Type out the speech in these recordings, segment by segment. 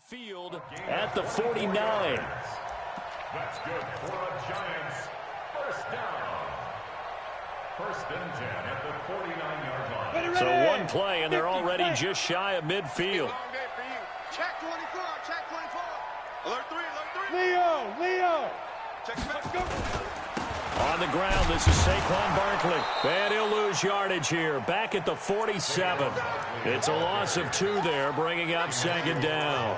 field at the 49. That's good for the Giants. First down. First and 10 at the 49-yard line. So one play, and they're already just shy of midfield. Check 24, check 24. Alert 3, alert 3. Leo. Check back, go. On the ground, this is Saquon Barkley. And he'll lose yardage here. Back at the 47. It's a loss of 2 there, bringing up second down.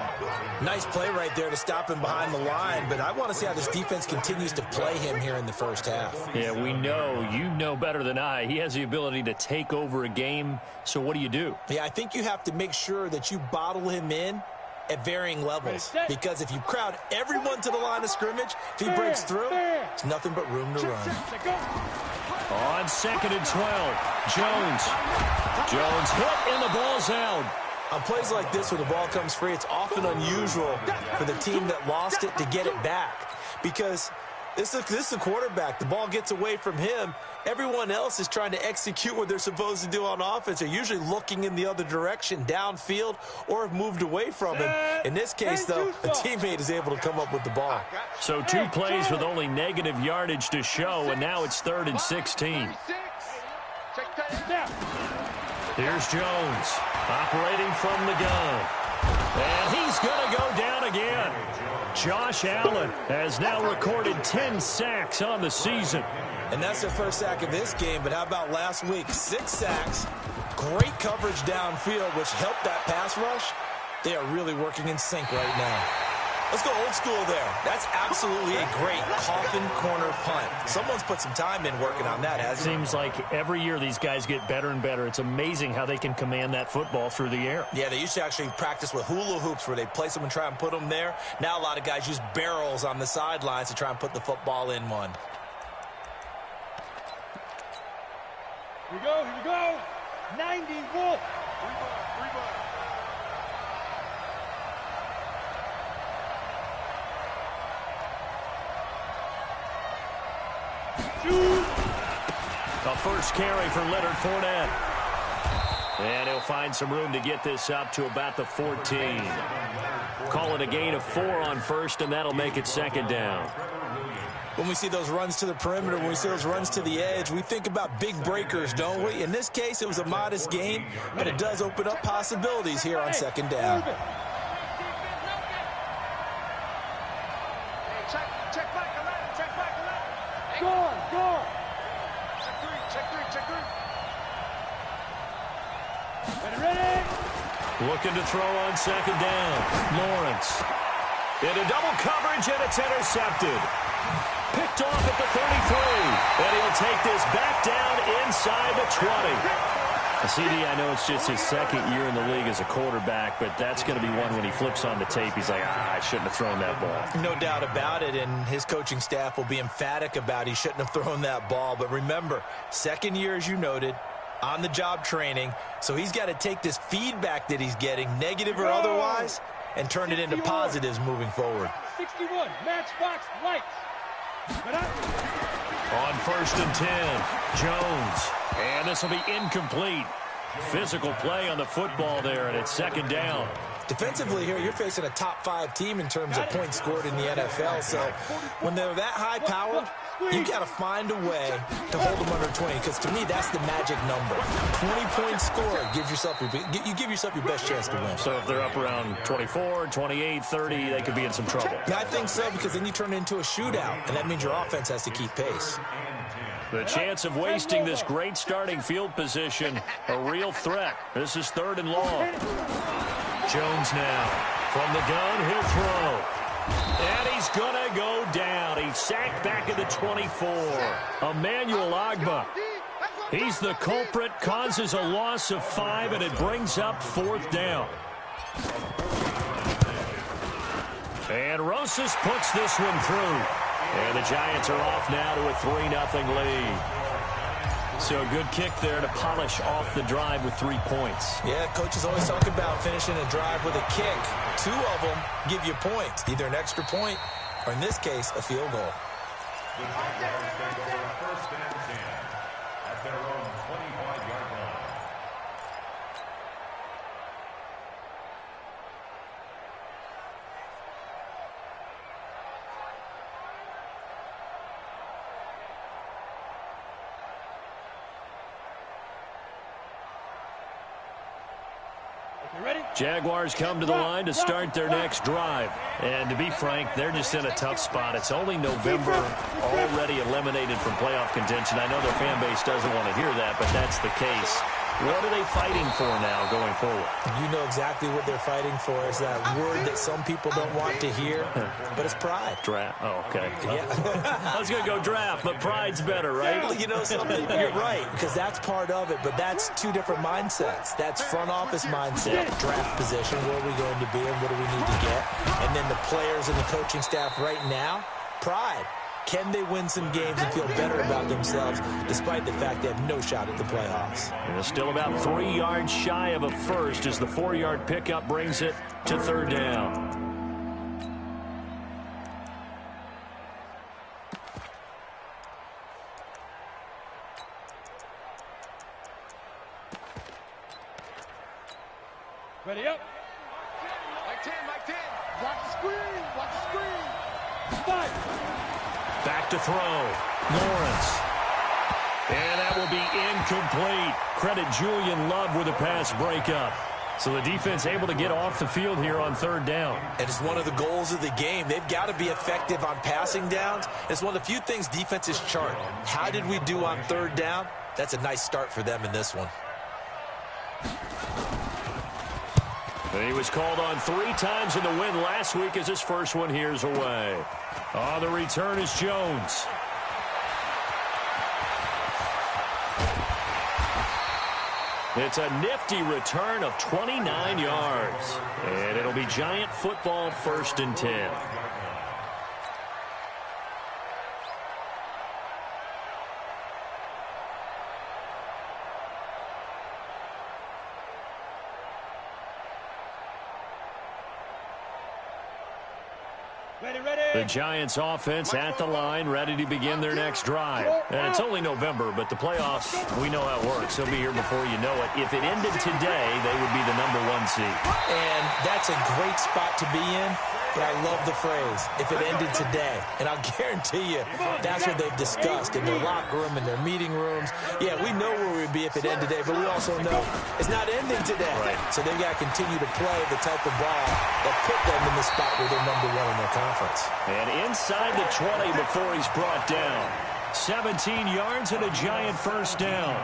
Nice play right there to stop him behind the line, but I want to see how this defense continues to play him here in the first half. Yeah, we know. You know better than I. He has the ability to take over a game, so what do? Yeah, I think you have to make sure that you bottle him in at varying levels, because if you crowd everyone to the line of scrimmage, if he breaks through, it's nothing but room to run. On second and 12, Jones hit and the ball's out. On plays like this where the ball comes free, it's often unusual for the team that lost it to get it back, because this is the quarterback. The ball gets away from him. Everyone else is trying to execute what they're supposed to do on offense. They're usually looking in the other direction, downfield, or have moved away from him. In this case, though, a teammate is able to come up with the ball. So 2 plays with only negative yardage to show, and now it's 3rd and 16. Here's Jones, operating from the gun. And he's going to go down again. Josh Allen has now recorded 10 sacks on the season. And that's their first sack of this game, but how about last week? 6 sacks, great coverage downfield, which helped that pass rush. They are really working in sync right now. Let's go old school there. That's absolutely a great coffin corner punt. Someone's put some time in working on that, hasn't it? Seems like every year these guys get better and better. It's amazing how they can command that football through the air. Yeah, they used to actually practice with hula hoops where they place them and try and put them there. Now a lot of guys use barrels on the sidelines to try and put the football in one. Here we go. 90 Wolf. The first carry for Leonard Fournette. And he'll find some room to get this up to about the 14. Call it a gain of 4 on first, and that'll make it second down. When we see those runs to the perimeter, when we see those runs to the edge, we think about big breakers, don't we? In this case, it was a modest gain, but it does open up possibilities here on second down. Check back 11, check back 11. Go. Check 3. Ready. Looking to throw on second down. Lawrence. Into double coverage, and it's intercepted. Picked off at the 33. And he'll take this back down inside the 20. CD, I know it's just his second year in the league as a quarterback, but that's going to be one when he flips on the tape, he's like, I shouldn't have thrown that ball. No doubt about it, and his coaching staff will be emphatic about he shouldn't have thrown that ball. But remember, second year, as you noted, on-the-job training, so he's got to take this feedback that he's getting, negative or otherwise, and turn it into positives moving forward. 61, matchbox lights. On first and 10, Jones. And this will be incomplete. Physical play on the football there, and it's second down. Defensively here, you're facing a top-5 team in terms of points scored in the NFL. So when they're that high-powered, you got to find a way to hold them under 20, because to me, that's the magic number. 20-point score, you give yourself your best chance to win. So if they're up around 24, 28, 30, they could be in some trouble. Yeah, I think so, because then you turn it into a shootout, and that means your offense has to keep pace. The chance of wasting this great starting field position, a real threat. This is 3rd and long. Jones now. From the gun, he'll throw. And he's going to go down. He's sacked back at the 24. Emmanuel Ogbah. He's the culprit, causes a loss of 5, and it brings up 4th down. And Rosas puts this one through. And the Giants are off now to a 3-0 lead. So a good kick there to polish off the drive with 3 points. Yeah, coaches always talk about finishing a drive with a kick. 2 of them give you points, either an extra point or, in this case, a field goal. The Jaguars take over first and 10 at their own 25-yard line. You ready? Jaguars come to the line to start their next drive. And to be frank, they're just in a tough spot. It's only November, already eliminated from playoff contention. I know their fan base doesn't want to hear that, but that's the case. What are they fighting for now going forward? You know exactly what they're fighting for. Is that word that some people don't want to hear, but it's pride. Draft. Oh, okay. Yeah. I was going to go draft, but pride's better, right? Well, you know something? You're right, because that's part of it, but that's two different mindsets. That's front office mindset, draft position, where are we going to be and what do we need to get? And then the players and the coaching staff right now, pride. Can they win some games and feel better about themselves despite the fact they have no shot at the playoffs? And it's still about 3 yards shy of a first as the 4-yard pickup brings it to third down. Ready up. Like 10, like 10. Watch the screen, watch the screen. Five. Back to throw. Lawrence. And that will be incomplete. Credit Julian Love with a pass breakup. So the defense able to get off the field here on third down. And it's one of the goals of the game. They've got to be effective on passing downs. It's one of the few things defenses chart. How did we do on third down? That's a nice start for them in this one. He was called on 3 times in the win last week as his first one here's away. On the return is Jones. It's a nifty return of 29 yards. And it'll be Giant football, 1st and 10. The Giants offense at the line, ready to begin their next drive. And it's only November, but the playoffs, we know how it works. They'll be here before you know it. If it ended today, they would be the #1 seed. And that's a great spot to be in, but I love the phrase, if it ended today. And I'll guarantee you, that's what they've discussed in their locker room, in their meeting rooms. Yeah, we know where we'd be if it ended today, but we also know it's not ending today. Right. So they've got to continue to play the type of ball that put them in the spot where they're #1 in their conference. And inside the 20 before he's brought down. 17 yards and a Giant first down.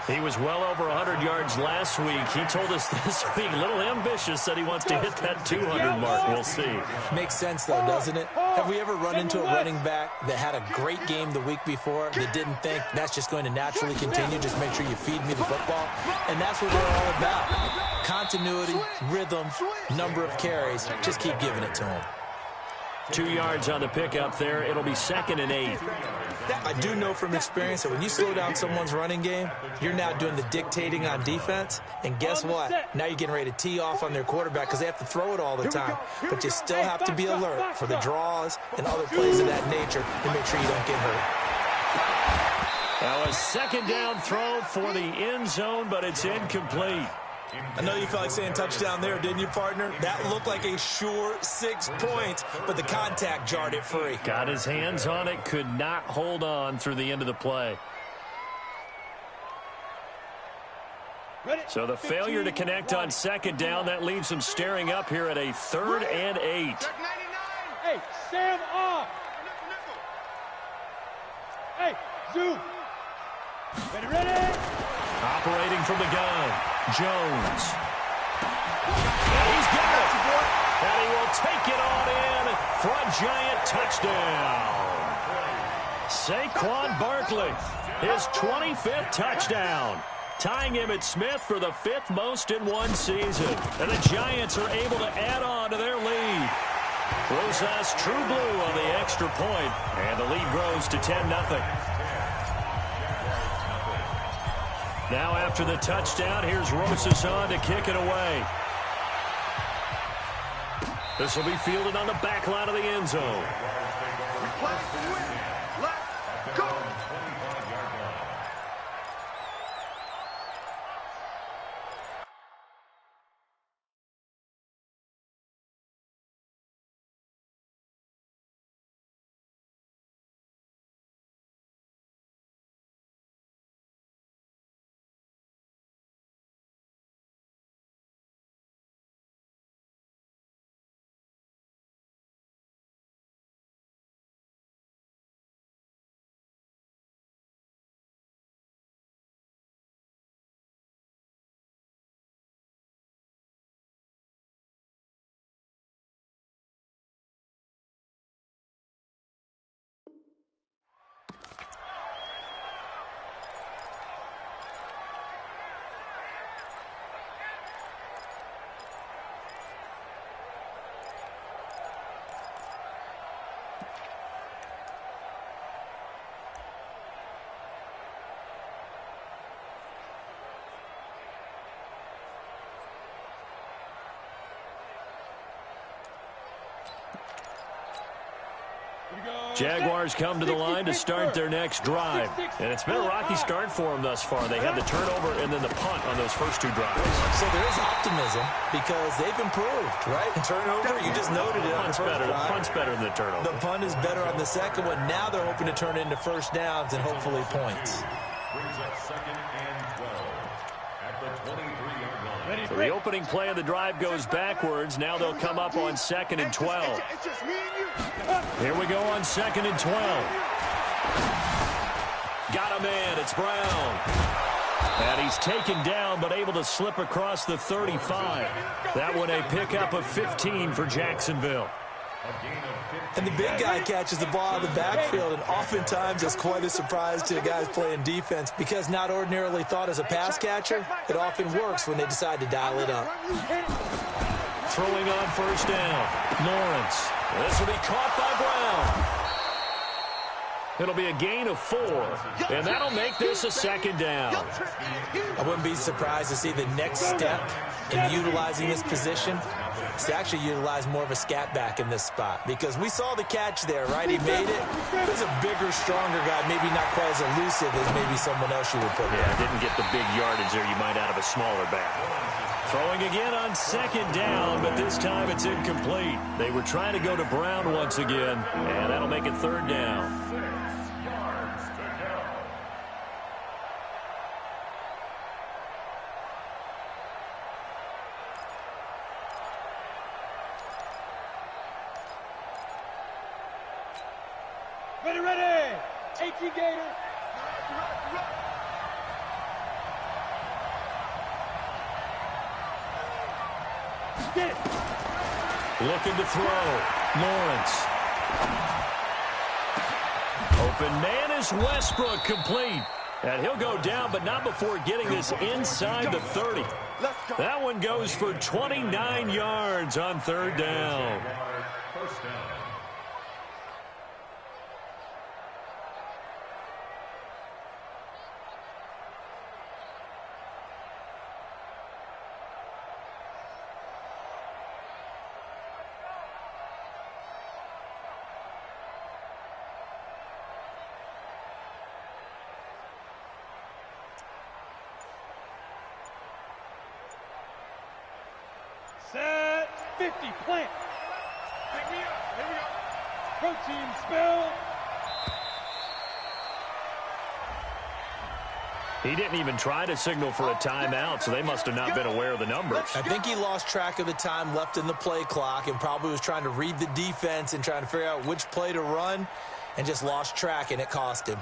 He was well over 100 yards last week. He told us this week, a little ambitious, said he wants to hit that 200 mark. We'll see. Makes sense, though, doesn't it? Have we ever run into a running back that had a great game the week before that didn't think that's just going to naturally continue? Just make sure you feed me the football. And that's what we're all about. Continuity, rhythm, number of carries. Just keep giving it to him. 2 yards on the pickup there. It'll be 2nd and 8. I do know from experience that when you slow down someone's running game, you're now doing the dictating on defense. And guess what? Now you're getting ready to tee off on their quarterback because they have to throw it all the time. But you still have to be alert for the draws and other plays of that nature to make sure you don't get hurt. Now a 2nd down throw for the end zone, but it's incomplete. I know you felt like saying touchdown there, didn't you, partner? That looked like a sure 6 points, but the contact jarred it free. Got his hands on it, could not hold on through the end of the play. So the failure to connect on 2nd down, that leaves him staring up here at a 3rd and 8. Hey, Sam off. Hey, zoom. Ready. Operating from the gun, Jones. And he's got it. And he will take it on in for a Giant touchdown. Saquon Barkley, his 25th touchdown, tying him at Smith for the 5th most in one season. And the Giants are able to add on to their lead. Rosas True Blue on the extra point, and the lead grows to 10-0. Now after the touchdown, here's Rosas on to kick it away. This will be fielded on the back line of the end zone. Jaguars come to the line to start their next drive. And it's been a rocky start for them thus far. They had the turnover and then the punt on those first two drives. So there is optimism because they've improved, right? The turnover, you just noted it. Punt's better than the turnover. The punt is better on the second one. Now they're hoping to turn it into first downs and hopefully points. Brings up 2nd and 12 at the 23-yard line. So the opening play of the drive goes backwards. Now they'll come up on 2nd and 12. It's just me and you. Here we go on 2nd and 12. Got a man. It's Brown. And he's taken down but able to slip across the 35. That one a pickup of 15 for Jacksonville. And the big guy catches the ball out of the backfield, and oftentimes that's quite a surprise to the guys playing defense because not ordinarily thought as a pass catcher, it often works when they decide to dial it up. Throwing on first down, Lawrence. This will be caught by Brown. It'll be a gain of 4, and that'll make this a 2nd down. I wouldn't be surprised to see the next step in utilizing this position is to actually utilize more of a scat back in this spot because we saw the catch there, right? He made it. There's a bigger, stronger guy, maybe not quite as elusive as maybe someone else you would put there. Yeah, didn't get the big yardage there you might out of a smaller back. Throwing again on 2nd down, but this time it's incomplete. They were trying to go to Brown once again, and that'll make it 3rd down. 6 yards to go. Ready. 18 Gator. Get it. Looking to throw. Lawrence. Open man is Westbrook, complete. And he'll go down, but not before getting this inside the 30. That one goes for 29 yards on 3rd down. First down. Set. 50. Plant. Pick me up. Here we go. Protein spill. He didn't even try to signal for a timeout, so they must have not been aware of the numbers. I think he lost track of the time left in the play clock and probably was trying to read the defense and trying to figure out which play to run and just lost track, and it cost him.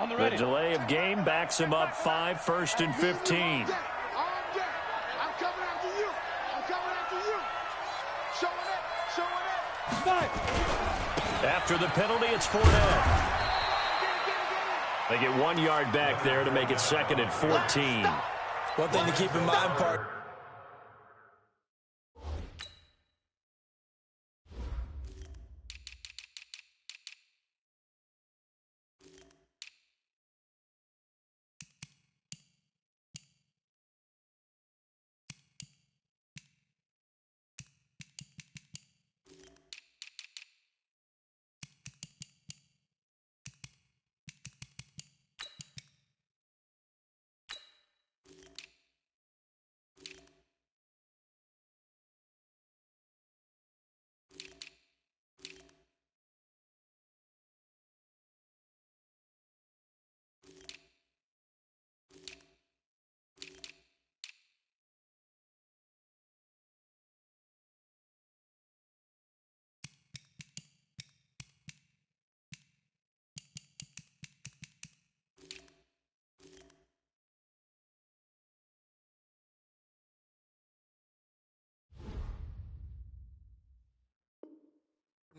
On the The ready. delay of game backs him up 5, 1st and 15. I'm coming after you. I'm coming after you. Showing it. 5. After the penalty, it's Fournette. They get 1 yard back there to make it 2nd and 14. One thing to keep in mind, Park.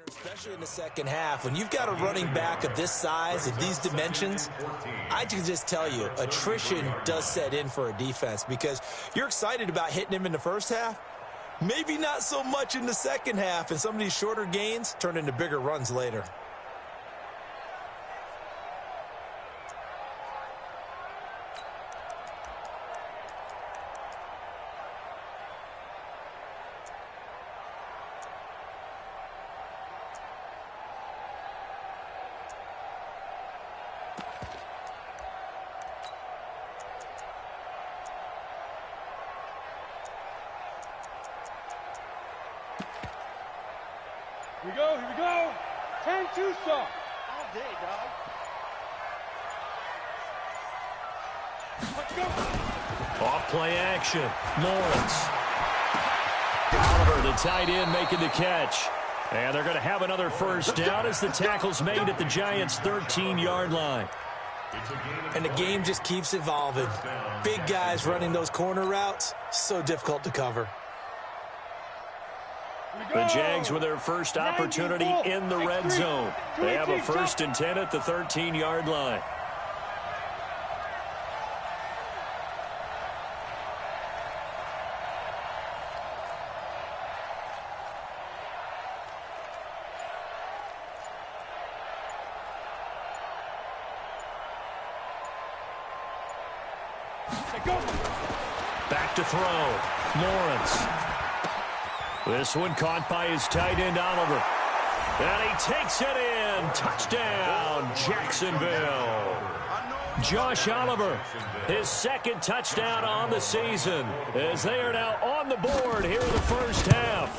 Especially in the second half, when you've got a running back of this size and these dimensions, I can just tell you, attrition does set in for a defense because you're excited about hitting him in the first half, maybe not so much in the second half, and some of these shorter gains turn into bigger runs later. go, here we go. 10-2 start. All day, dog. Let's go. Off play action. Lawrence. Oliver, the tight end, making the catch. And they're going to have another first down as the tackle's made at the Giants' 13-yard line. And the game just keeps evolving. Big guys running those corner routes, so difficult to cover. The Jags with their first opportunity in the red zone. They have a 1st and 10 at the 13-yard line. Back to throw. Lawrence. This one caught by his tight end, Oliver. And he takes it in. Touchdown, Jacksonville. Josh Oliver, his 2nd touchdown on the season, as they are now on the board here in the first half.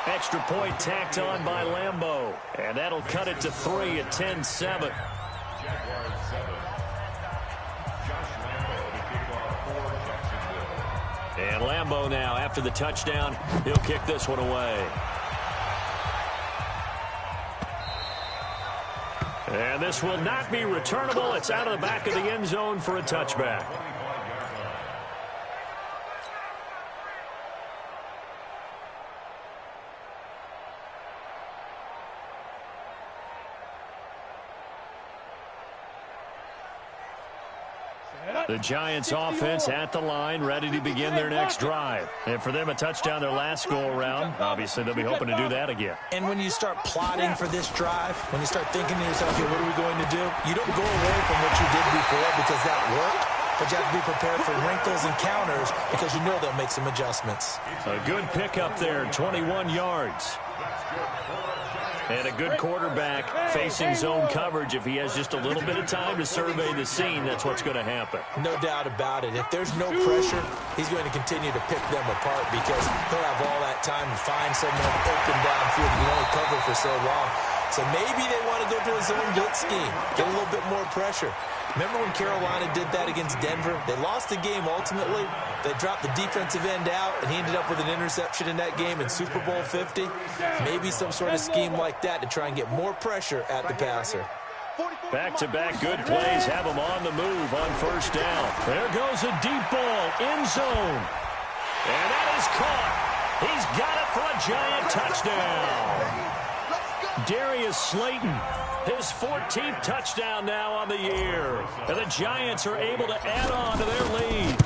Extra point tacked on by Lambeau. And that'll cut it to 3 at 10-7. And Lambeau now, after the touchdown, he'll kick this one away. And this will not be returnable. It's out of the back of the end zone for a touchback. The Giants offense at the line, ready to begin their next drive. And for them, a touchdown their last go-around. Obviously, they'll be hoping to do that again. And when you start plotting for this drive, when you start thinking to yourself, okay, what are we going to do? You don't go away from what you did before because that worked, but you have to be prepared for wrinkles and counters because you know they'll make some adjustments. A good pickup there, 21 yards. And a good quarterback facing zone coverage. If he has just a little bit of time to survey the scene, that's what's going to happen. No doubt about it. If there's no pressure, he's going to continue to pick them apart because he'll have all that time to find someone open downfield. You can only cover for so long. So maybe they want to go to a zone blitz scheme, get a little bit more pressure. Remember when Carolina did that against Denver? They lost the game ultimately. They dropped the defensive end out, and he ended up with an interception in that game in Super Bowl 50. Maybe some sort of scheme like that to try and get more pressure at the passer. Back-to-back good plays have him on the move on first down. There goes a deep ball, end zone. And that is caught. He's got it for a Giant touchdown. Darius Slayton, his 14th touchdown now on the year. And the Giants are able to add on to their lead.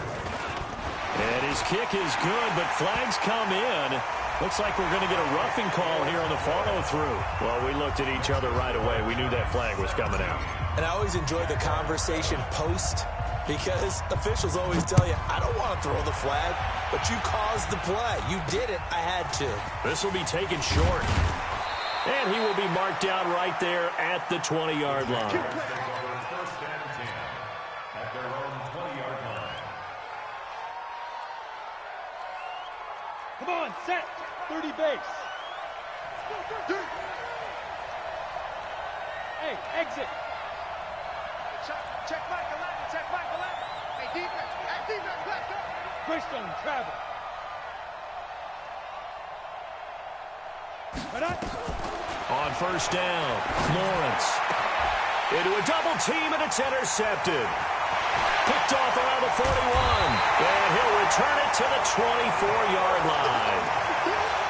And his kick is good, but flags come in. Looks like we're going to get a roughing call here on the follow-through. Well, we looked at each other right away. We knew that flag was coming out. And I always enjoy the conversation post because officials always tell you, I don't want to throw the flag, but you caused the play. You did it. I had to. This will be taken short. And he will be marked down right there at the 20-yard line. First and 10 at their own 20-yard line. Come on, set. 30 base. Hey, exit. Check Mike 11. Check Mike 11. Hey, defense. Hey, defense. Let's go. Christian, travel. On first down, Lawrence. Into a double team, and it's intercepted. Picked off around the 41. And he'll return it to the 24-yard line.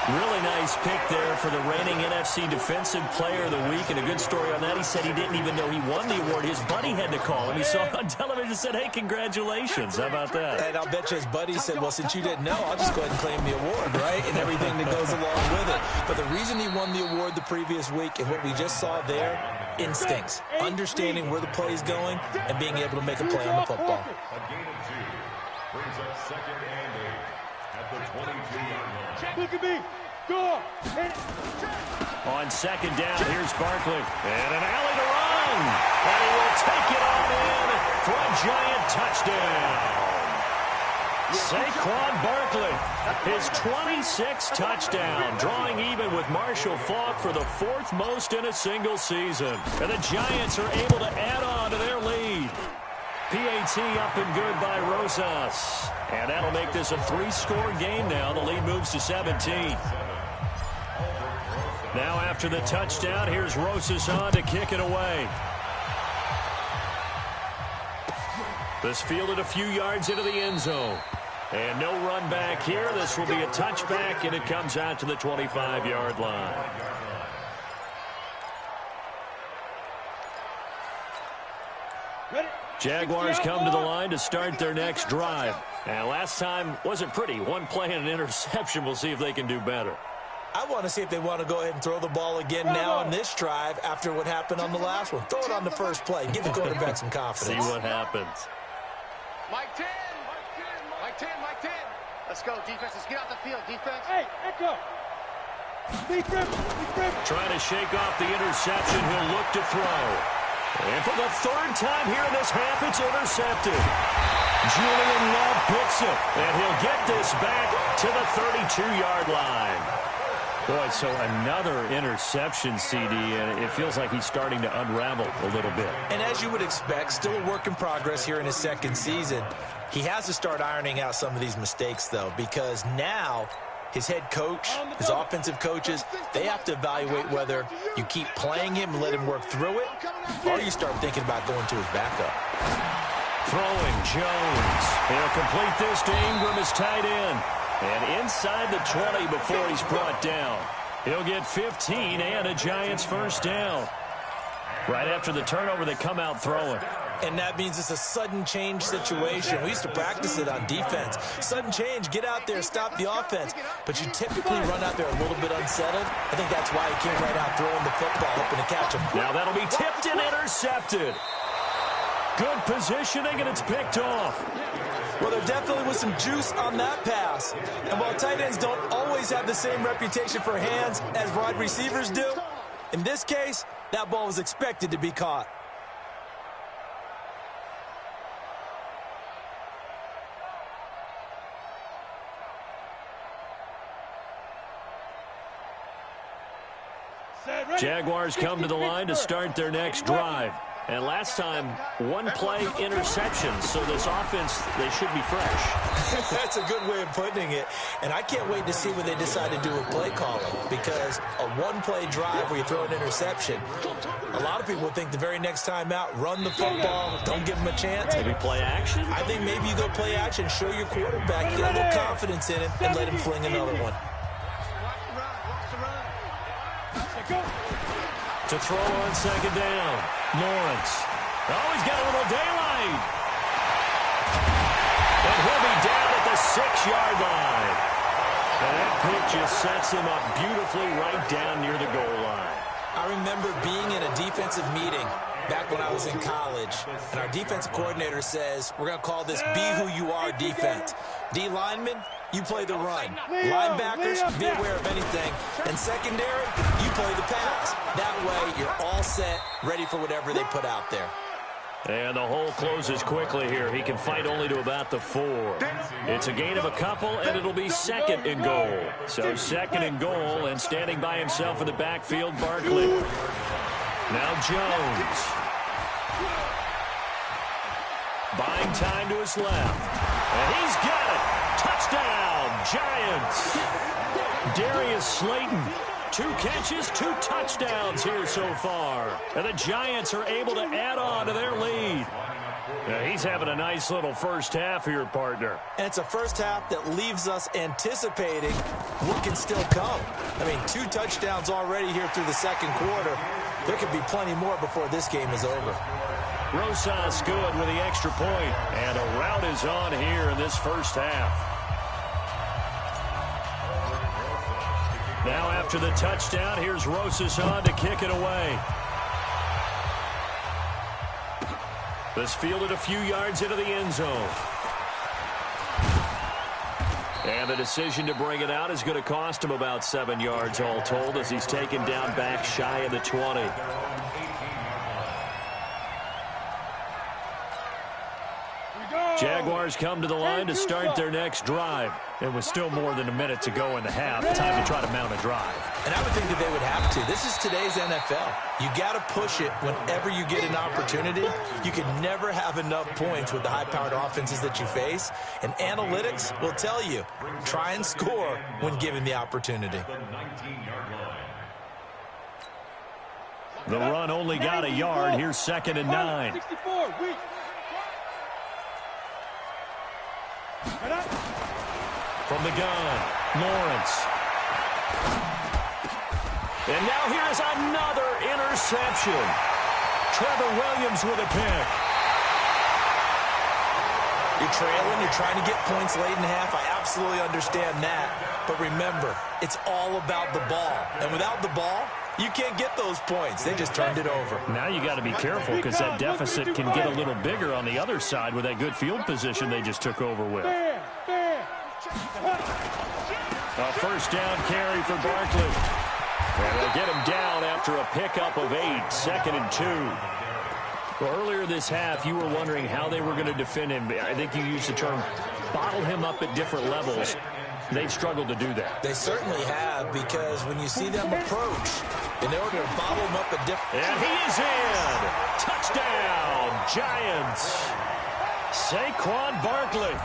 Really nice pick there for the reigning NFC Defensive Player of the Week. And a good story on that. He said he didn't even know he won the award. His buddy had to call him. He saw it on television and said, hey, congratulations. How about that? And I'll bet you his buddy said, well, since you didn't know, I'll just go ahead and claim the award, right? And everything that goes along with it. But the reason he won the award the previous week and what we just saw there, instincts, understanding where the play is going and being able to make a play on the football. A gain of 2 brings up 2nd and 8 at the 22-yard line. Look at me. Go. On second down, here's Barkley. And an alley to run. And he will take it on in for a Giant touchdown. Saquon Barkley, his 26th touchdown, drawing even with Marshall Faulk for the 4th most in a single season. And the Giants are able to add on to their lead. PAT up and good by Rosas. And that'll make this a 3-score game now. The lead moves to 17. Now after the touchdown, here's Rosas on to kick it away. This fielded a few yards into the end zone. And no run back here. This will be a touchback, and it comes out to the 25-yard line. Jaguars come to the line to start their next drive. And last time wasn't pretty. One play and an interception. We'll see if they can do better. I want to see if they want to go ahead and throw the ball again now on this drive after what happened on the last one. Throw it on the first play. Give the quarterback some confidence. See what happens. Mike 10. Mike 10. Mike 10. Let's go, defense. Let's get out the field, defense. Hey, Echo. Trying to shake off the interception. He'll look to throw. And for the 3rd time here in this half, it's intercepted. Julian Love picks it, and he'll get this back to the 32-yard line. Boy, so another interception, CD, and it feels like he's starting to unravel a little bit. And as you would expect, still a work in progress here in his 2nd season. He has to start ironing out some of these mistakes, though, because now his head coach, his offensive coaches, they have to evaluate whether you keep playing him and let him work through it, or you start thinking about going to his backup. Throwing Jones. He'll complete this to Ingram as tight end. And inside the 20 before he's brought down. He'll get 15 and a Giants first down. Right after the turnover, they come out throwing. And that means it's a sudden change situation. We used to practice it on defense. Sudden change, get out there, stop the offense. But you typically run out there a little bit unsettled. I think that's why he came right out throwing the football, hoping to catch him. Now that'll be tipped and intercepted. Good positioning, and it's picked off. Well, there definitely was some juice on that pass. And while tight ends don't always have the same reputation for hands as wide receivers do, in this case, that ball was expected to be caught. Jaguars come to the line to start their next drive. And last time, 1-play interception. So this offense, they should be fresh. That's a good way of putting it. And I can't wait to see what they decide to do with play calling. Because a 1-play drive where you throw an interception, a lot of people think the very next time out, run the football, don't give them a chance. Maybe play action? I think maybe you go play action, show your quarterback, get a little confidence in him, and let him fling another one. To throw on 2nd down. Lawrence. Oh, he's got a little daylight. And he'll be down at the 6-yard line. And that pick just sets him up beautifully right down near the goal line. I remember being in a defensive meeting back when I was in college, and our defensive coordinator says, we're going to call this Be Who You Are defense. D linemen, you play the run. Linebackers, be aware of anything. And secondary, you play the pass. That way, you're all set, ready for whatever they put out there. And the hole closes quickly here. He can fight only to about the 4. It's a gain of a couple, and it'll be 2nd and goal. So 2nd and goal, and standing by himself in the backfield, Barkley. Now Jones. Buying time to his left. And he's got it. Touchdown, Giants. Darius Slayton. 2 catches, 2 touchdowns here so far. And the Giants are able to add on to their lead. Yeah, he's having a nice little first half here, partner. And it's a first half that leaves us anticipating what can still come. I mean, 2 touchdowns already here through the 2nd quarter. There could be plenty more before this game is over. Rosas good with the extra point. And a rout is on here in this first half. Now after the touchdown, here's Rosas on to kick it away. This fielded a few yards into the end zone. And the decision to bring it out is going to cost him about 7 yards all told as he's taken down back shy of the 20. We go. Jaguars come to the line to start their next drive. It was still more than a minute to go in the half. Time to try to mount a drive. And I would think that they would have to. This is today's NFL. You got to push it whenever you get an opportunity. You can never have enough points with the high-powered offenses that you face. And analytics will tell you, try and score when given the opportunity. The run only got a yard. Here's 2nd and 9. 64, weak. From the gun, Lawrence. And now here's another interception. Trevor Williams with a pick. You're trailing, you're trying to get points late in half. I absolutely understand that. But remember, it's all about the ball. And without the ball, you can't get those points. They just turned it over. Now you got to be careful because that deficit can get a little bigger on the other side with that good field position they just took over with. A first down carry for Barkley. And they'll get him down after a pickup of 8, 2nd and 2. Well, earlier this half, you were wondering how they were going to defend him. I think you used the term bottle him up at different levels. They've struggled to do that. They certainly have, because when you see them approach, in order to bottle him up at different... And he is in! Touchdown, Giants! Saquon Barkley,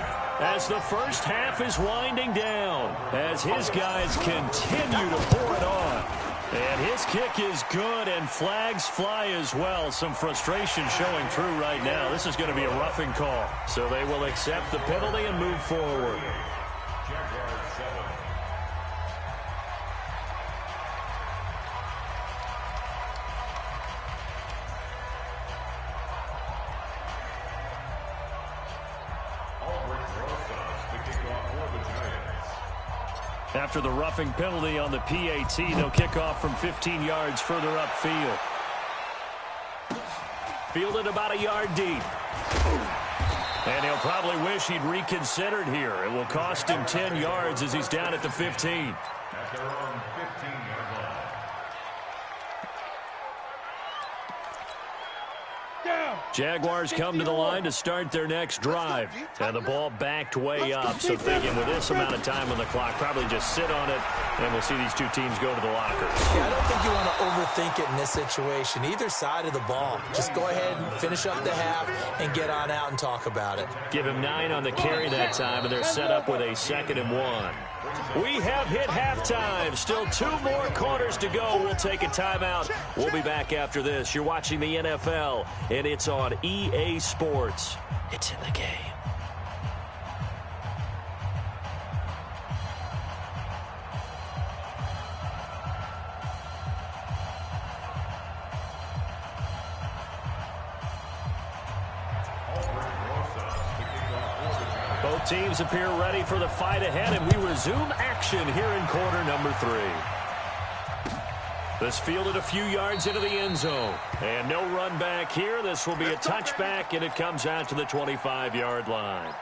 as the first half is winding down, as his guys continue to pour it on. And his kick is good, and flags fly as well. Some frustration showing through right now. This is going to be a roughing call. So they will accept the penalty and move forward. After the roughing penalty on the PAT, they'll kick off from 15 yards further upfield. Fielded about a yard deep. And he'll probably wish he'd reconsidered here. It will cost him 10 yards as he's down at the 15. At their own 15-yard line. Jaguars come to the line to start their next drive. And the ball backed way up, so thinking with this amount of time on the clock, probably just sit on it, and we'll see these two teams go to the lockers. Yeah, I don't think you want to overthink it in this situation. Either side of the ball. Just go ahead and finish up the half and get on out and talk about it. Give him 9 on the carry that time, and they're set up with a 2nd and 1. We have hit halftime. Still 2 more quarters to go. We'll take a timeout. We'll be back after this. You're watching the NFL, and it's on EA Sports. It's in the game. Both teams appear ready for the fight ahead, and we resume action here in quarter number 3. This fielded a few yards into the end zone. And no run back here. This will be a touchback, and it comes out to the 25-yard line.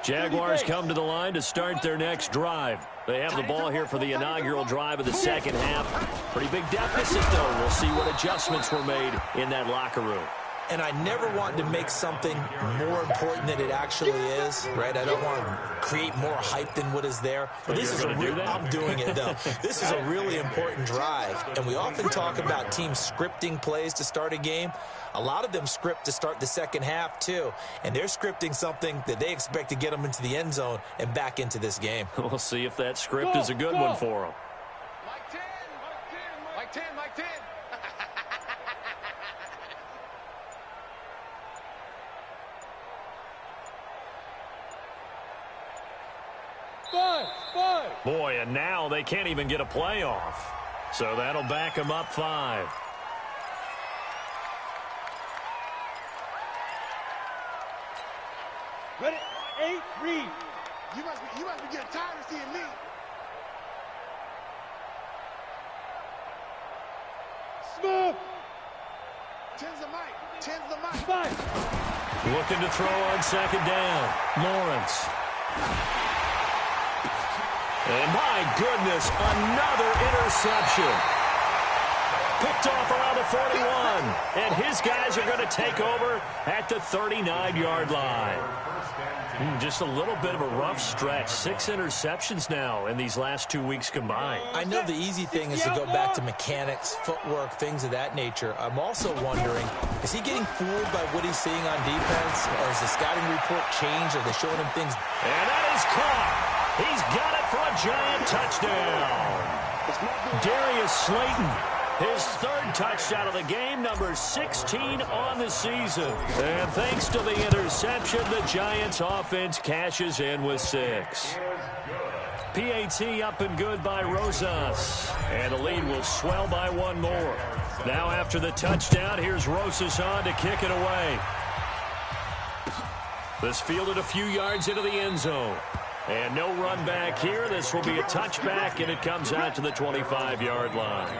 Jaguars come to the line to start their next drive. They have the ball here for the inaugural drive of the second half. Pretty big deficit, though. We'll see what adjustments were made in that locker room. And I never want to make something more important than it actually is, right? I don't want to create more hype than what is there. But this is I'm doing it, though. This is a really important drive. And we often talk about teams scripting plays to start a game. A lot of them script to start the second half, too. And they're scripting something that they expect to get them into the end zone and back into this game. We'll see if that script is a good one for them. Mike 10, Mike 10, Mike 10, Mike 10. 5. Boy, and now they can't even get a play off. So that'll back them up 5. Ready? 8, read. You must be getting tired of seeing me. Smooth. 10's the mic. 10's the mic. 5. Looking to throw on second down. Lawrence. And my goodness, another interception. Picked off around the 41. And his guys are going to take over at the 39-yard line. Just a little bit of a rough stretch. 6 interceptions now in these last 2 weeks combined. I know the easy thing is to go back to mechanics, footwork, things of that nature. I'm also wondering, is he getting fooled by what he's seeing on defense? Or is the scouting report changed? Are they showing him things? And that is caught. He's got it for a giant touchdown. Darius Slayton, his 3rd touchdown of the game, number 16 on the season. And thanks to the interception, the Giants offense cashes in with 6. PAT up and good by Rosas. And the lead will swell by 1 more. Now after the touchdown, here's Rosas on to kick it away. This fielded a few yards into the end zone. And no run back here. This will be a touchback, and it comes out to the 25-yard line.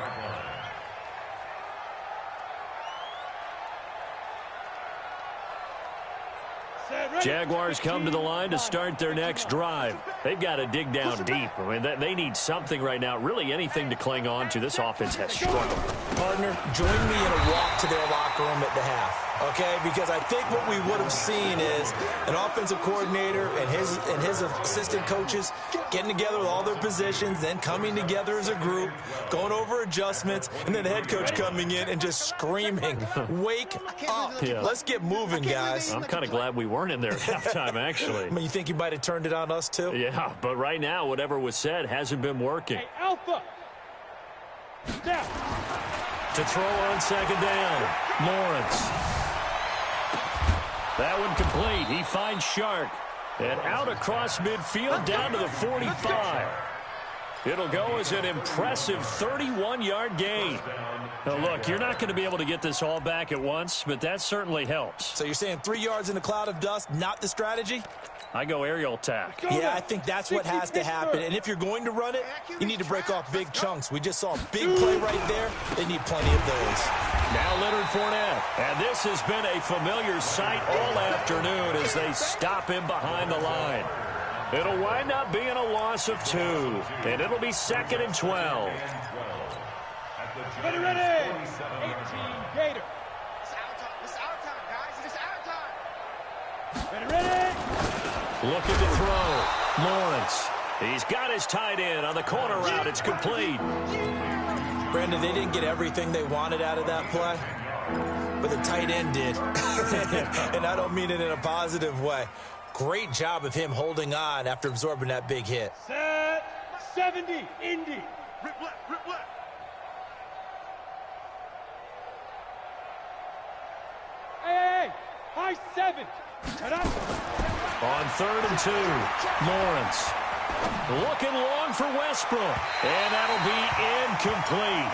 Jaguars come to the line to start their next drive. They've got to dig down deep. I mean, they need something right now, really anything to cling on to. This offense has struggled. Partner, join me in a walk to their locker room at the half, okay? Because I think what we would have seen is an offensive coordinator and his assistant coaches getting together with all their positions, then coming together as a group, going over adjustments, and then the head coach coming in and just screaming, wake up. Yeah. Let's get moving, guys. I'm kind of glad we weren't in there at halftime, actually. I mean, you think you might have turned it on us, too? Yeah, but right now, whatever was said hasn't been working. Hey, Alpha. Step. To throw on second down, Lawrence. That one complete. He finds Shark. And out across midfield down to the 45. It'll go as an impressive 31-yard gain. Now, look, you're not going to be able to get this all back at once, but that certainly helps. So you're saying 3 yards in a cloud of dust, not the strategy? I go aerial attack. Yeah, I think that's what has to happen. And if you're going to run it, you need to break off big chunks. We just saw a big play right there. They need plenty of those. Now Leonard Fournette. And this has been a familiar sight all afternoon as they stop him behind the line. It'll wind up being a loss of 2. And it'll be 2nd and 12. Ready, ready. 18, Gator. It's our time, guys. It's our time. Ready, ready. Looking to throw. Lawrence. He's got his tight end on the corner route. It's complete. Brandon, they didn't get everything they wanted out of that play, but the tight end did. And I don't mean it in a positive way. Great job of him holding on after absorbing that big hit. Set. 70, Indy. Rip left, rip left. Hey, high 7. Shut up. On 3rd and 2, Lawrence. Looking long for Westbrook. And that'll be incomplete.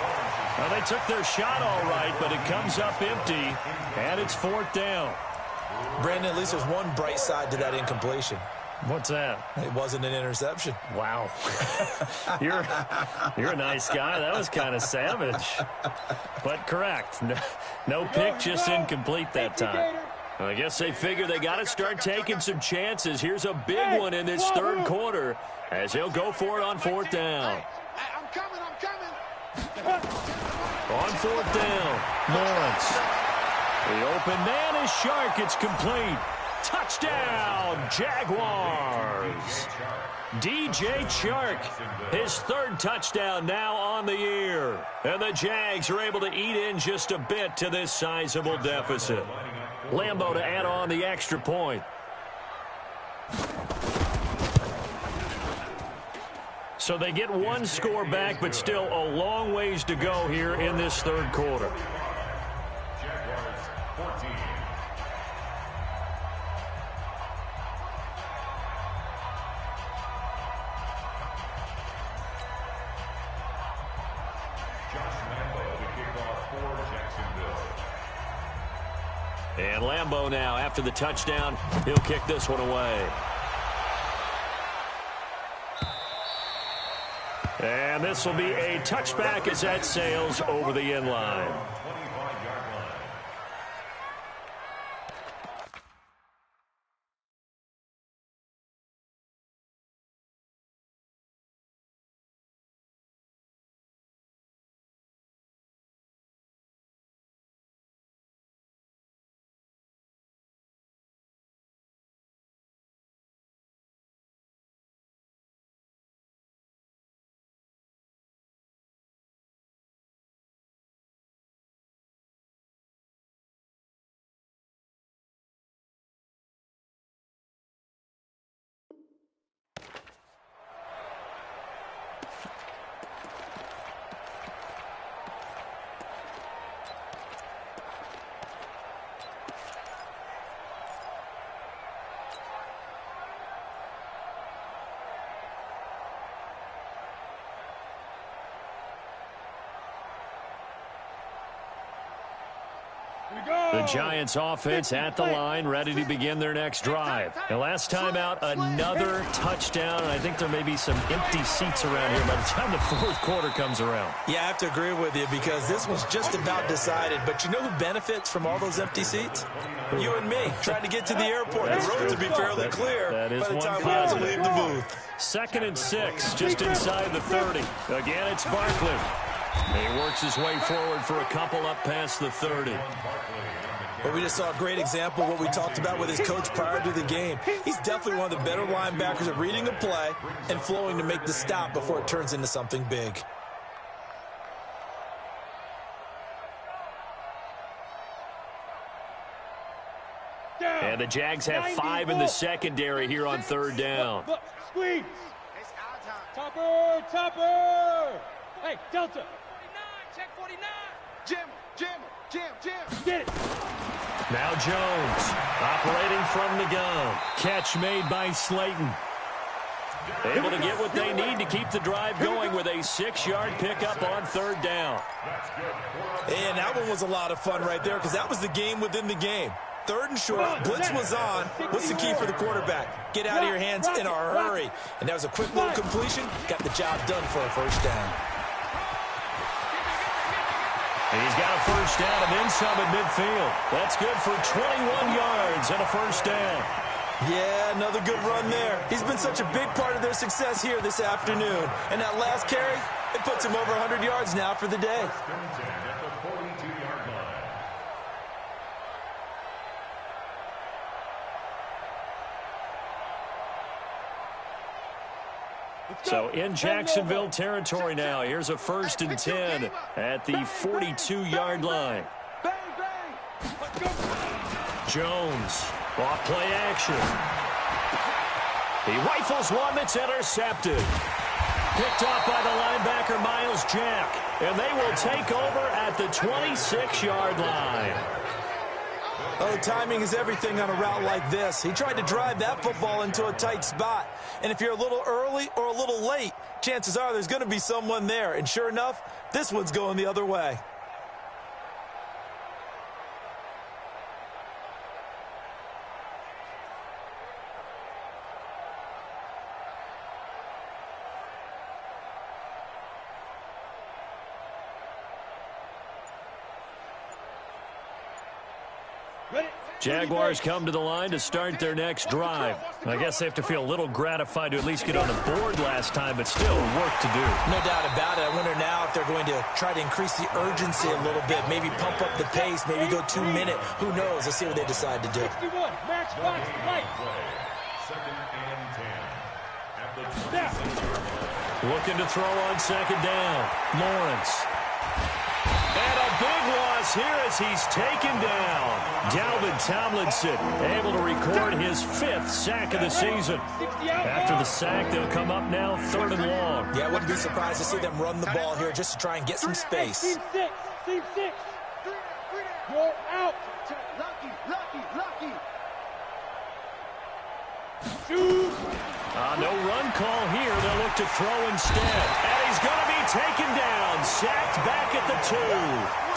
Well, they took their shot all right, but it comes up empty, and it's 4th down. Brandon, at least there's one bright side to that incompletion. What's that? It wasn't an interception. Wow. You're a nice guy. That was kind of savage. But correct. No pick, just incomplete that time. I guess they figure they got to start taking some chances. Here's a big one in this 3rd quarter as he'll go for it on 4th down. I'm coming. On 4th down, Lawrence. The open man is Shark. It's complete. Touchdown, Jaguars. DJ Chark, his 3rd touchdown now on the year. And the Jags are able to eat in just a bit to this sizable deficit. Lambeau to add on the extra point. So they get 1 score back, but still a long ways to go here in this 3rd quarter. Jaguars 14. Josh Lambeau to kick off for Jacksonville. And Lambeau now, after the touchdown, he'll kick this one away. And this will be a touchback as that sails over the end line. The Giants offense at the line, ready to begin their next drive. And last time out, another touchdown. And I think there may be some empty seats around here by the time the fourth quarter comes around. Yeah, I have to agree with you because this was just about decided. But you know who benefits from all those empty seats? You and me, trying to get to the airport. The roads would be fairly clear by the time we have to leave the booth. 2nd and 6, just inside the 30. Again, it's Barkley. He works his way forward for a couple up past the 30. But we just saw a great example of what we talked about with his coach prior to the game. He's definitely one of the better linebackers at reading the play and flowing to make the stop before it turns into something big. And the Jags have 5 in the secondary here on 3rd down. Squeeze. Topper. Hey, Delta. 49, check 49. Jim. Get it. Now Jones, operating from the gun. Catch made by Slayton. Able to get what they need to keep the drive going with a 6-yard pickup on 3rd down. And that one was a lot of fun right there because that was the game within the game. 3rd and short, blitz was on. What's the key for the quarterback? Get out of your hands in a hurry. And that was a quick little completion. Got the job done for a 1st down. And he's got a 1st down and then some at midfield. That's good for 21 yards and a 1st down. Yeah, another good run there. He's been such a big part of their success here this afternoon. And that last carry, it puts him over 100 yards now for the day. So in Jacksonville territory now. Here's a 1st and 10 at the 42-yard line. Jones, off play action. He rifles one that's intercepted. Picked off by the linebacker Miles Jack. And they will take over at the 26-yard line. Oh, timing is everything on a route like this. He tried to drive that football into a tight spot. And if you're a little early or a little late, chances are there's going to be someone there. And sure enough, this one's going the other way. Jaguars come to the line to start their next drive. I guess they have to feel a little gratified to at least get on the board last time, but still work to do. No doubt about it. I wonder now if they're going to try to increase the urgency a little bit, maybe pump up the pace, maybe go 2-minute. Who knows? Let's see what they decide to do. 61, match box, right. 2nd and 10. Looking to throw on 2nd down. Lawrence. And a big loss here as he's taken down. Dalvin Tomlinson able to record his 5th sack of the season. After the sack, they'll come up now 3rd and long. Yeah, I wouldn't be surprised to see them run the ball here just to try and get some space. Team 6. You're out. Lucky. Shoot. No run call here. They'll look to throw instead. And he's going to be taken down. Sacked back at the 2.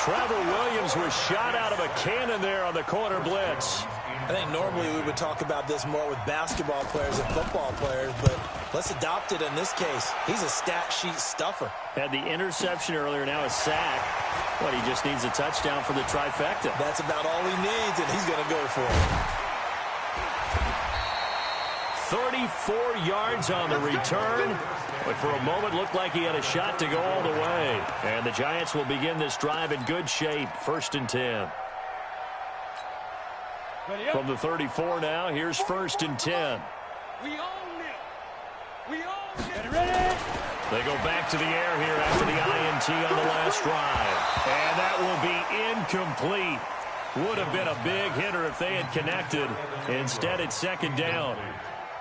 Trevor Williams was shot out of a cannon there on the corner blitz. I think normally we would talk about this more with basketball players and football players, but let's adopt it in this case. He's a stat sheet stuffer. Had the interception earlier, now a sack. But he just needs a touchdown for the trifecta. That's about all he needs, and he's going to go for it. 34 yards on the return, but for a moment looked like he had a shot to go all the way. And the Giants will begin this drive in good shape, 1st and 10. From the 34 now, here's 1st and 10. We own it. We own it. Ready? They go back to the air here after the INT on the last drive. And that will be incomplete. Would have been a big hitter if they had connected. Instead, it's 2nd down.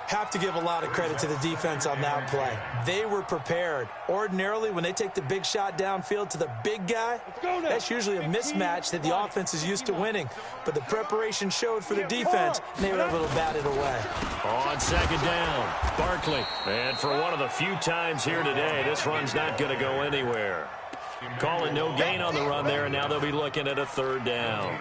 Have to give a lot of credit to the defense on that play. They were prepared. Ordinarily, when they take the big shot downfield to the big guy, that's usually a mismatch that the offense is used to winning. But the preparation showed for the defense, and they were able to bat it away. On 2nd down, Barkley. And for one of the few times here today, this run's not going to go anywhere. Calling no gain on the run there, and now they'll be looking at a 3rd down.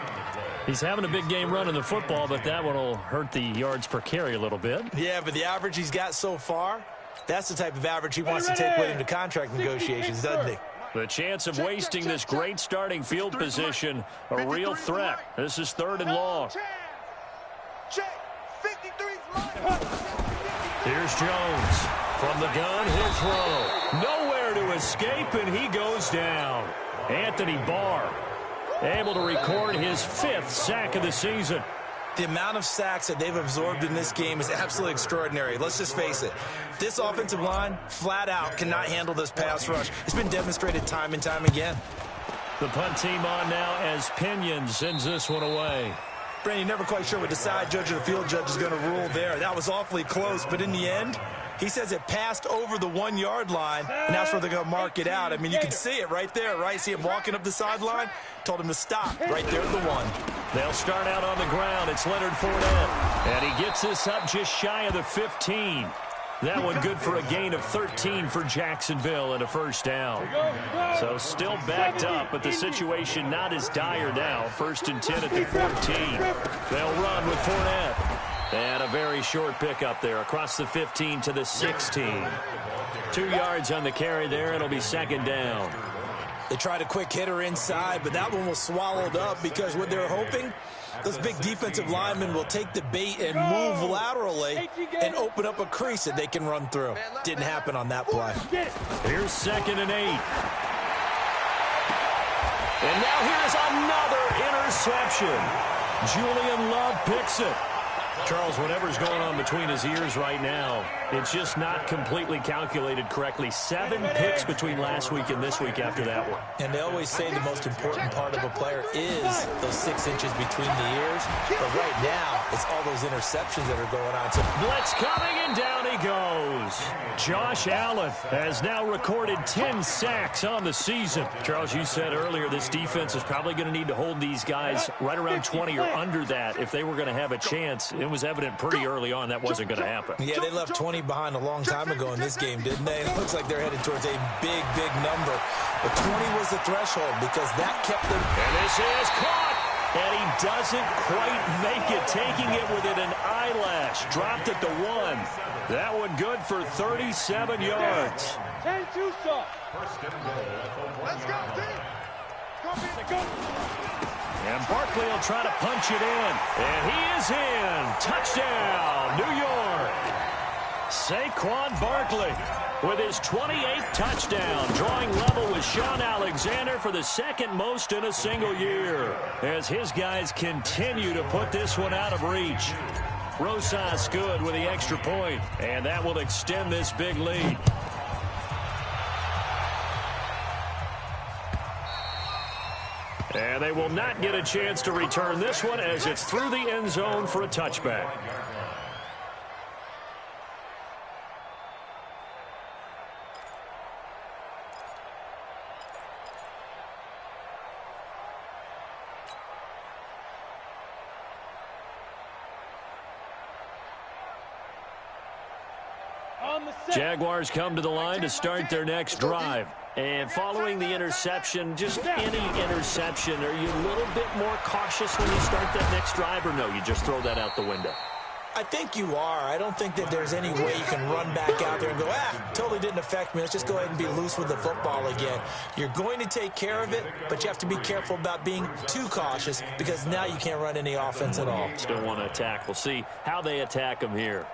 He's having a big game running the football, but that one will hurt the yards per carry a little bit. Yeah, but the average he's got so far, that's the type of average he wants to take with him to contract negotiations, doesn't he? The chance of wasting this great starting field position, a real threat. This is 3rd and long. Here's Jones. From the gun, he'll throw. Nowhere to escape, and he goes down. Anthony Barr able to record his 5th sack of the season. The amount of sacks that they've absorbed in this game is absolutely extraordinary. Let's just face it. This offensive line, flat out, cannot handle this pass rush. It's been demonstrated time and time again. The punt team on now as Pinion sends this one away. Brandon, you're never quite sure what the side judge or the field judge is going to rule there. That was awfully close, but in the end, he says it passed over the 1-yard line, and that's where they're going to mark it out. I mean, you can see it right there, right? See him walking up the sideline? Told him to stop right there at the 1. They'll start out on the ground. It's Leonard Fournette, and he gets this up just shy of the 15. That one good for a gain of 13 for Jacksonville and a 1st down. So still backed up, but the situation not as dire now. 1st and 10 at the 14. They'll run with Fournette. And a very short pickup there across the 15 to the 16. 2 yards on the carry there. It'll be 2nd down. They tried a quick hitter inside, but that one was swallowed up because what they're hoping, those big defensive linemen will take the bait and move laterally and open up a crease that they can run through. Didn't happen on that play. Here's 2nd and 8. And now here's another interception. Julian Love picks it. Charles, whatever's going on between his ears right now, it's just not completely calculated correctly. 7 picks between last week and this week after that one. And they always say the most important part of a player is those 6 inches between the ears. But right now, it's all those interceptions that are going on. So blitz coming, and down he goes. Josh Allen has now recorded 10 sacks on the season. Charles, you said earlier this defense is probably going to need to hold these guys right around 20 or under that if they were going to have a chance. It was evident pretty early on that wasn't going to happen. Yeah, they left 20 behind a long time ago in this game, didn't they? It looks like they're headed towards a big, big number. But 20 was the threshold because that kept them. And this is caught. And he doesn't quite make it, taking it within an eyelash. Dropped at the 1. That one good for 37 yards. 10-2 stop. Let's go, team. And Barkley will try to punch it in. And he is in. Touchdown, New York. Saquon Barkley with his 28th touchdown, drawing level with Sean Alexander for the 2nd most in a single year, as his guys continue to put this one out of reach. Rosas good with the extra point, and that will extend this big lead. And they will not get a chance to return this one as it's through the end zone for a touchback. Jaguars come to the line to start their next drive. And following the interception, just any interception, are you a little bit more cautious when you start that next drive, or no, you just throw that out the window? I think you are. I don't think that there's any way you can run back out there and go, totally didn't affect me. Let's just go ahead and be loose with the football again. You're going to take care of it, but you have to be careful about being too cautious because now you can't run any offense at all. Still want to attack. We'll see how they attack them here.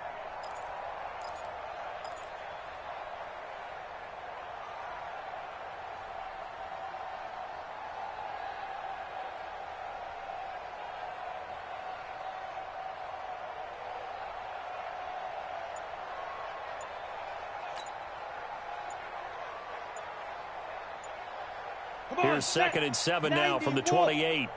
Here's 2nd and 7 now from the 28.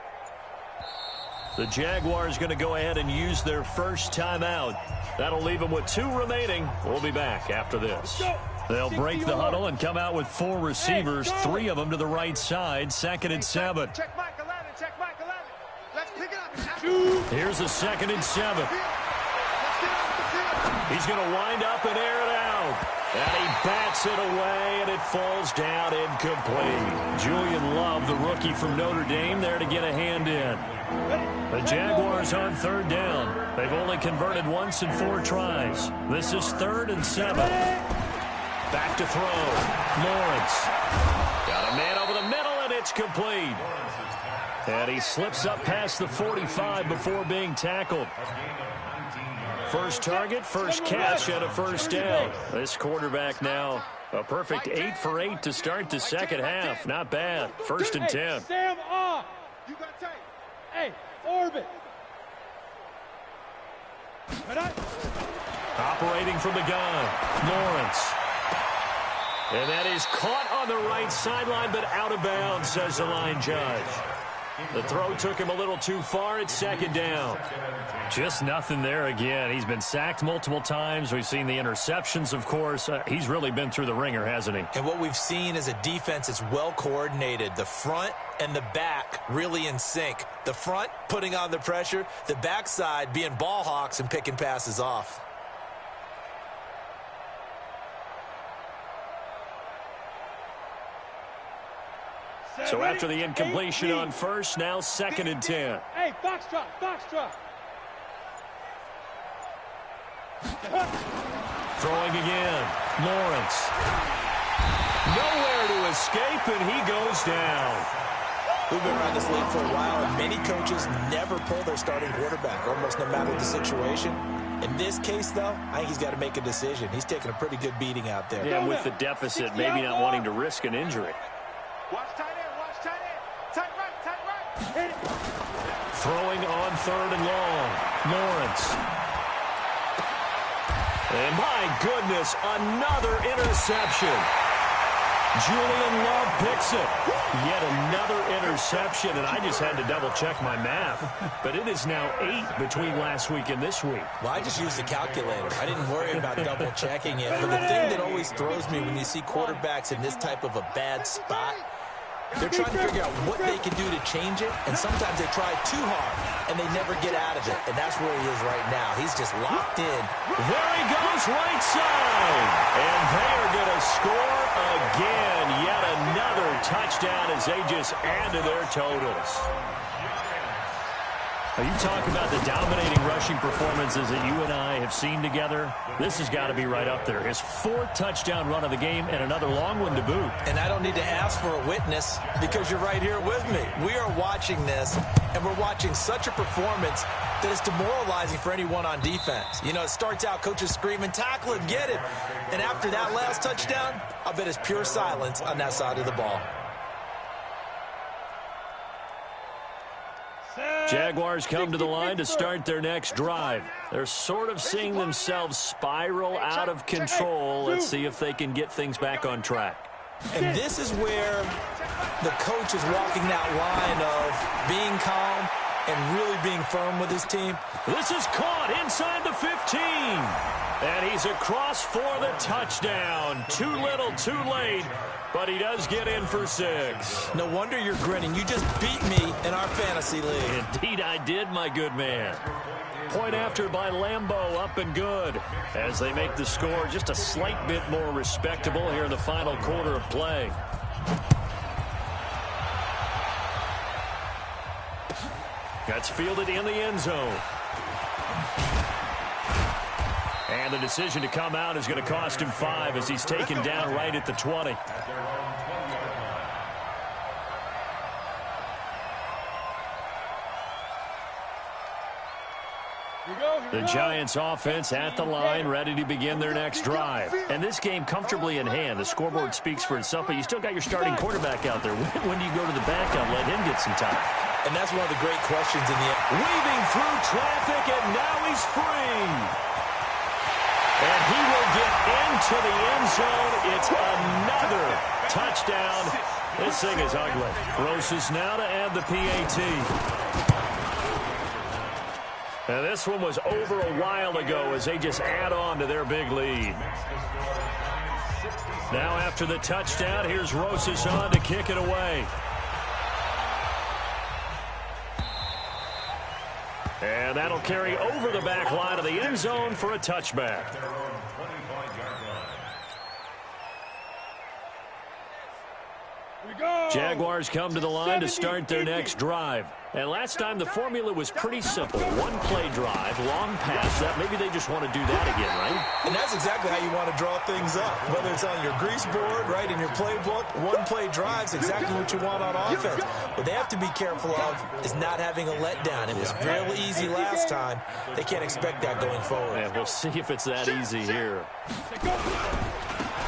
The Jaguars going to go ahead and use their first timeout. That'll leave them with 2 remaining. We'll be back after this. They'll break the huddle and come out with 4 receivers, 3 of them to the right side. 2nd and 7. Check Mike 11. Check Mike 11. Let's pick it up. Here's a 2nd and 7. He's going to wind up and air it out. And he bats it away, and it falls down incomplete. Julian Love, the rookie from Notre Dame, there to get a hand in. The Jaguars on 3rd down. They've only converted once in 4 tries. This is 3rd and 7. Back to throw. Lawrence. Got a man over the middle, and it's complete. And he slips up past the 45 before being tackled. First target, first catch, and a first down. This quarterback now a perfect 8 for 8 to start the second half. Not bad. 1st and 10. Sam off. You got tight. Hey, orbit. Operating from the gun, Lawrence. And that is caught on the right sideline, but out of bounds, says the line judge. The throw took him a little too far. It's 2nd down. Just nothing there again. He's been sacked multiple times. We've seen the interceptions, of course. He's really been through the ringer, hasn't he? And what we've seen is a defense that's well coordinated. The front and the back really in sync. The front putting on the pressure. The backside being ball hawks and picking passes off. So after the incompletion on first, now 2nd and 10. Hey, box drop. Throwing again, Lawrence. Nowhere to escape, and he goes down. We've been around this league for a while, and many coaches never pull their starting quarterback, almost no matter the situation. In this case, though, I think he's got to make a decision. He's taking a pretty good beating out there. Yeah, with the deficit, maybe not wanting to risk an injury. Watch tight end. Tight right. Hit it. Throwing on 3rd and long, Lawrence. And my goodness, another interception. Julian Love picks it. Yet another interception, and I just had to double-check my math. But it is now 8 between last week and this week. Well, I just used the calculator. I didn't worry about double-checking it. But the thing that always throws me when you see quarterbacks in this type of a bad spot, they're trying to figure out what they can do to change it, and sometimes they try too hard, and they never get out of it. And that's where he is right now. He's just locked in. There he goes, right side. And they are going to score again. Yet another touchdown as they just add to their totals. Are you talking about the dominating rushing performances that you and I have seen together? This has got to be right up there. His 4th touchdown run of the game and another long one to boot. And I don't need to ask for a witness because you're right here with me. We are watching this, and we're watching such a performance that is demoralizing for anyone on defense. You know, it starts out coaches screaming, tackle him, get him. And after that last touchdown, I bet it's pure silence on that side of the ball. Jaguars come to the line to start their next drive. They're sort of seeing themselves spiral out of control. Let's see if they can get things back on track. And this is where the coach is walking that line of being calm and really being firm with his team. This is caught inside the 15. And he's across for the touchdown. Too little, too late. But he does get in for 6. No wonder you're grinning. You just beat me in our our fantasy league. Indeed I did, my good man. Point after by Lambeau, up and good. As they make the score just a slight bit more respectable here in the final quarter of play. That's fielded in the end zone. And the decision to come out is going to cost him 5 as he's taken down right at the 20. The Giants offense at the line, ready to begin their next drive. And this game comfortably in hand. The scoreboard speaks for itself, but you still got your starting quarterback out there. When do you go to the backup, let him get some time? And that's one of the great questions in the end. Weaving through traffic, and now he's free. And he will get into the end zone. It's another touchdown. This thing is ugly. Rosas now to add the PAT. And this one was over a while ago as they just add on to their big lead. Now after the touchdown, here's Rosas on to kick it away. And that'll carry over the back line of the end zone for a touchback. Jaguars come to the line to start their next drive. And last time the formula was pretty simple. One play drive, long pass. That maybe they just want to do that again, right? And that's exactly how you want to draw things up. Whether it's on your grease board, right, in your playbook, one play drive's exactly what you want on offense. What they have to be careful of is not having a letdown. It was real easy last time. They can't expect that going forward. Yeah, we'll see if it's that easy here.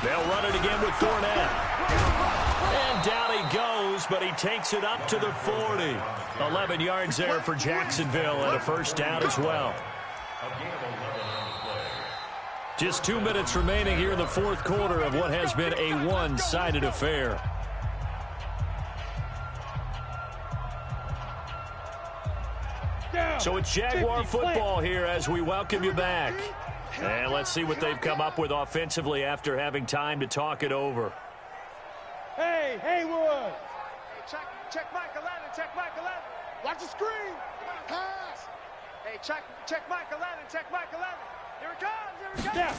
They'll run it again with Fournette. And down he goes, but he takes it up to the 40. 11 yards there for Jacksonville and a first down as well. Just 2 minutes remaining here in the fourth quarter of what has been a one-sided affair. So it's Jaguar football here as we welcome you back. And let's see what they've come up with offensively after having time to talk it over. Hey, Haywood! Hey, check Mike 11, check Mike 11. Watch the screen! Pass! Hey, check Mike 11, check Mike 11. Here it comes, here it comes. Yeah.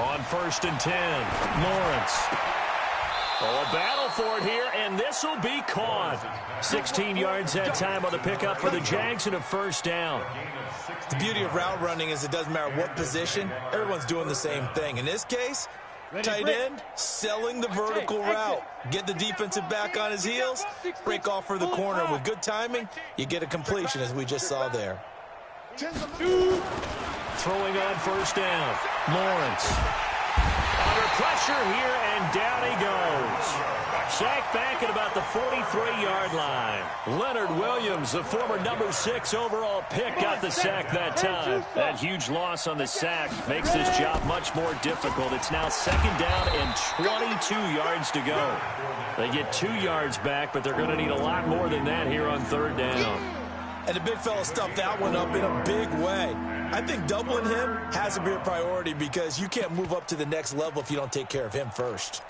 On 1st and 10, Lawrence. Oh, a battle for it here, and this will be caught. 16 yards that time on the pickup for the Jags and a first down. The beauty of route running is it doesn't matter what position, everyone's doing the same thing. In this case, tight end, selling the vertical route. Get the defensive back on his heels, break off for the corner. With good timing, you get a completion, as we just saw there. Throwing on first down, Lawrence. Under pressure here, and down he goes. Sacked back at about the 43-yard line. Leonard Williams, the former number 6 overall pick, got the sack that time. That huge loss on the sack makes this job much more difficult. It's now 2nd down and 22 yards to go. They get 2 yards back, but they're going to need a lot more than that here on 3rd down. And the big fella stuffed that one up in a big way. I think doubling him has to be a priority because you can't move up to the next level if you don't take care of him first.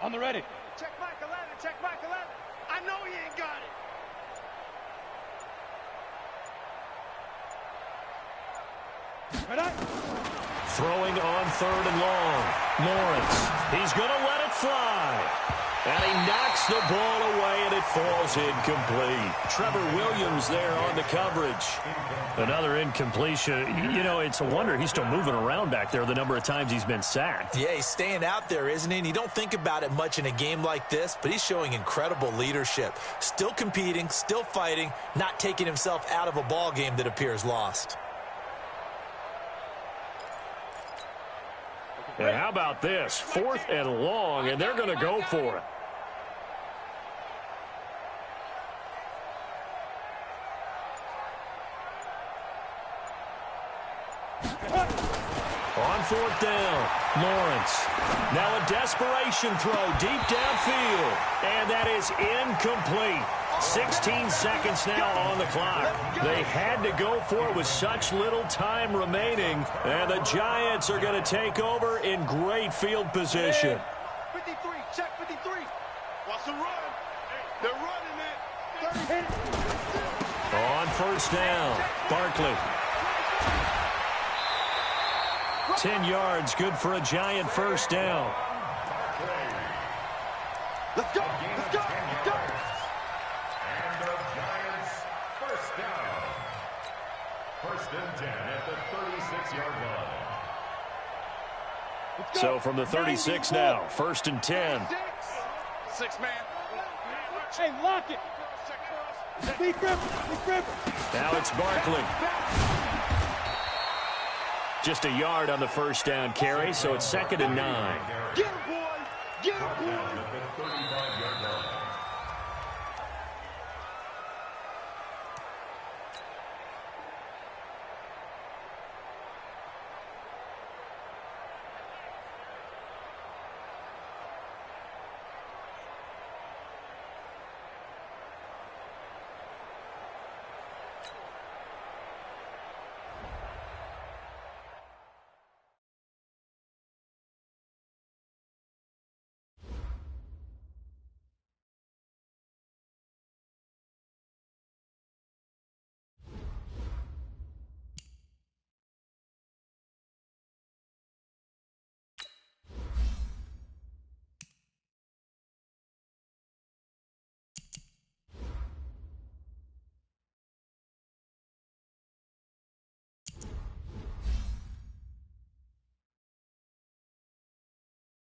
On the ready. Check Mike 11, check Mike 11. I know he ain't got it. Throwing on 3rd and long. Lawrence. He's going to let it fly. And he knocks the ball away, and it falls incomplete. Trevor Williams there on the coverage. Another incompletion. You know, it's a wonder he's still moving around back there the number of times he's been sacked. Yeah, he's staying out there, isn't he? And you don't think about it much in a game like this, but he's showing incredible leadership. Still competing, still fighting, not taking himself out of a ball game that appears lost. And how about this? 4th and long, and they're going to go for it. On 4th down, Lawrence. Now a desperation throw deep downfield, and that is incomplete. 16 seconds now on the clock. They had to go for it with such little time remaining, and the Giants are going to take over in great field position. 53, check 53. What's the run? They're running it. On first down, Barkley. 10 yards, good for a Giant first down. Let's go, let's go, let's go. And the Giants first down. First and 10 at the 36-yard line. So from the 36 now, first and 10. 6 man. Hey, lock it. Big ripper, big ripper. Now it's Barkley. Just a yard on the first down carry, so it's second and 9. Get him, boy. Get him, boy. At the 35.